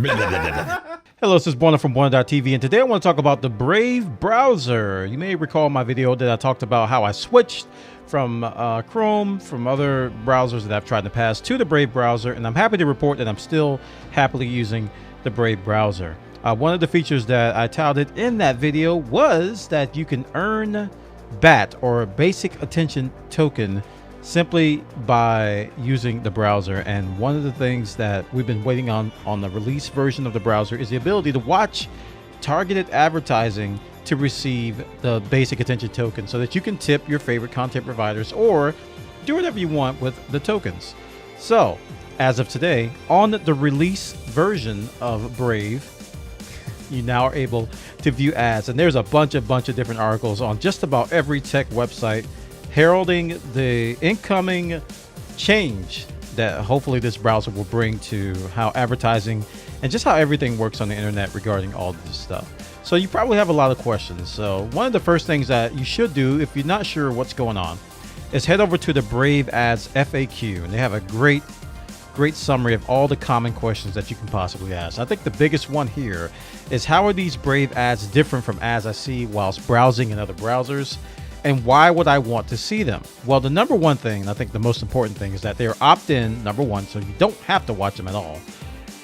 Hello, this is Borna from Borna.tv, and today I want to talk about the Brave browser. You may recall my video that I talked about how I switched from Chrome, from other browsers that I've tried in the past, to the Brave browser, and I'm happy to report that I'm still happily using the Brave browser. One of the features that I touted in that video was that you can earn BAT, or Basic Attention Token, simply by using the browser. And one of the things that we've been waiting on the release version of the browser is the ability to watch targeted advertising to receive the Basic Attention Token, so that you can tip your favorite content providers or do whatever you want with the tokens. So as of today, on the release version of Brave, you now are able to view ads, and there's a bunch of different articles on just about every tech website heralding the incoming change that hopefully this browser will bring to how advertising and just how everything works on the internet regarding all of this stuff. So you probably have a lot of questions. So one of the first things that you should do if you're not sure what's going on is head over to the Brave Ads FAQ, and they have a great summary of all the common questions that you can possibly ask. I think the biggest one here is, how are these Brave ads different from ads I see whilst browsing in other browsers? And why would I want to see them? Well, the number one thing, and I think the most important thing, is that they are opt-in, number one, so you don't have to watch them at all.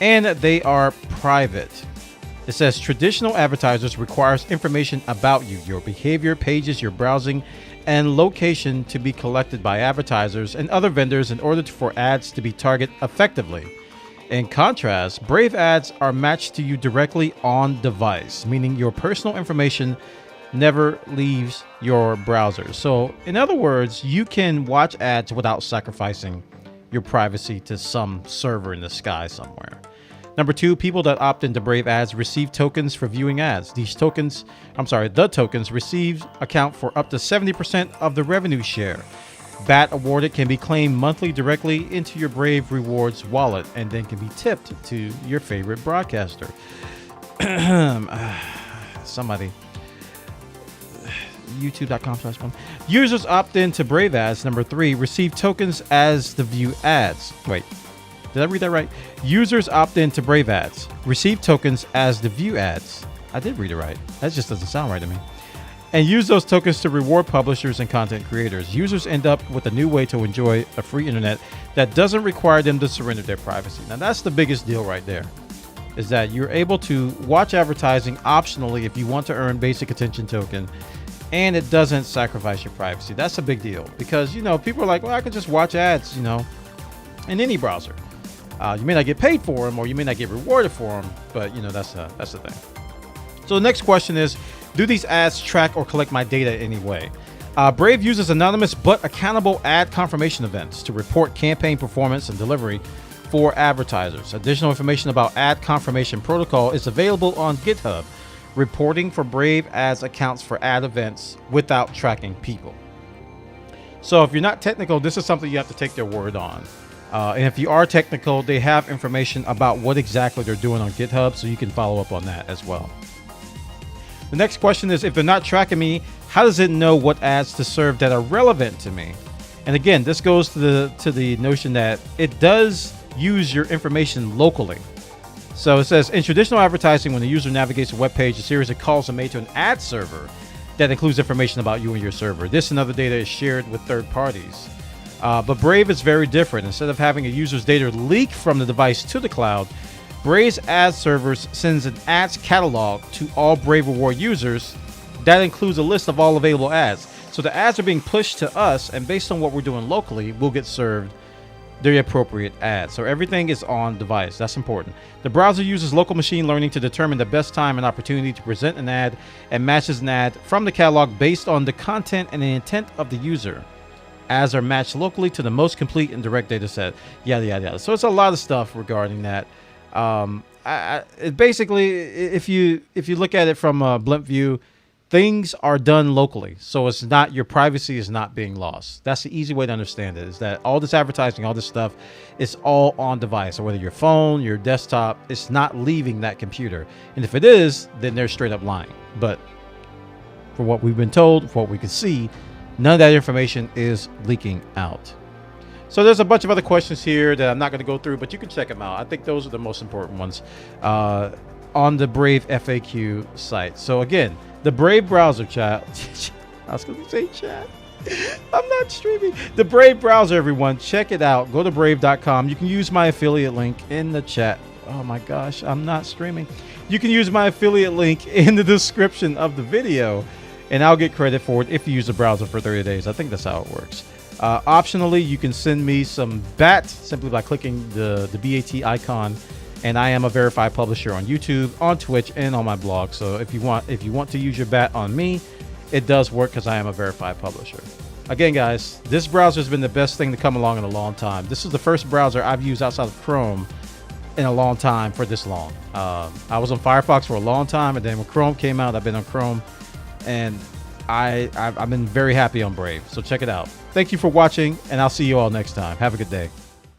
And they are private. It says traditional advertisers requires information about you, your behavior, pages, your browsing, and location to be collected by advertisers and other vendors in order for ads to be targeted effectively. In contrast, Brave ads are matched to you directly on device, meaning your personal information never leaves your browser. So in other words, you can watch ads without sacrificing your privacy to some server in the sky somewhere. Number two, people that opt into Brave ads receive tokens for viewing ads. These tokens, the tokens received account for up to 70% of the revenue share. BAT awarded can be claimed monthly directly into your Brave rewards wallet, and then can be tipped to your favorite broadcaster. Somebody. YouTube.com/1. Users opt in to Brave ads. Number three, receive tokens as the view ads. Wait, did I read that right? Users opt in to Brave ads, receive tokens as the view ads. I did read it right. That just doesn't sound right to me. And use those tokens to reward publishers and content creators. Users end up with a new way to enjoy a free internet that doesn't require them to surrender their privacy. Now that's the biggest deal right there, is that you're able to watch advertising optionally if you want to earn Basic Attention Token, and it doesn't sacrifice your privacy. That's a big deal, because, you know, people are like, well, I can just watch ads, you know, in any browser. You may not get paid for them, or you may not get rewarded for them, but, you know, that's the thing. So the next question is, do these ads track or collect my data in any way? Brave uses anonymous but accountable ad confirmation events to report campaign performance and delivery for advertisers. Additional information about ad confirmation protocol is available on GitHub. Reporting for Brave ads accounts for ad events without tracking people. So if you're not technical, this is something you have to take their word on. And if you are technical, they have information about what exactly they're doing on GitHub, so you can follow up on that as well. The next question is, if they're not tracking me, how does it know what ads to serve that are relevant to me? And again, this goes to the notion that it does use your information locally. So it says, in traditional advertising, when the user navigates a web page, a series of calls are made to an ad server that includes information about you and your server. This and other data is shared with third parties. But Brave is very different. Instead of having a user's data leak from the device to the cloud, Brave's ad servers sends an ads catalog to all Brave Reward users that includes a list of all available ads. So the ads are being pushed to us, and based on what we're doing locally, we'll get served the appropriate ads. So everything is on device. That's important. The browser uses local machine learning to determine the best time and opportunity to present an ad, and matches an ad from the catalog based on the content and the intent of the user. Ads are matched locally to the most complete and direct data set. Yada yada yada. So it's a lot of stuff regarding that. Basically, if you look at it from a blimp view, things are done locally, so it's not, your privacy is not being lost. That's the easy way to understand it, is that all this advertising, all this stuff, is all on device. So whether your phone, your desktop, it's not leaving that computer. And if it is, then they're straight up lying. But for what we've been told, for what we can see, none of that information is leaking out. So there's a bunch of other questions here that I'm not going to go through, but you can check them out. I think those are the most important ones on the Brave FAQ site. So again, the Brave browser, chat. I was going to say chat. I'm not streaming. The Brave browser, everyone. Check it out. Go to brave.com. You can use my affiliate link in the chat. Oh my gosh, I'm not streaming. You can use my affiliate link in the description of the video, and I'll get credit for it if you use the browser for 30 days. I think that's how it works. Optionally, you can send me some BAT simply by clicking the BAT icon, and I am a verified publisher on YouTube, on Twitch, and on my blog. So if you want to use your BAT on me, it does work because I am a verified publisher. Again, guys, this browser has been the best thing to come along in a long time. This is the first browser I've used outside of Chrome in a long time for this long. I was on Firefox for a long time, and then when Chrome came out, I've been on Chrome, and I've been very happy on Brave. So check it out. Thank you for watching, and I'll see you all next time. Have a good day.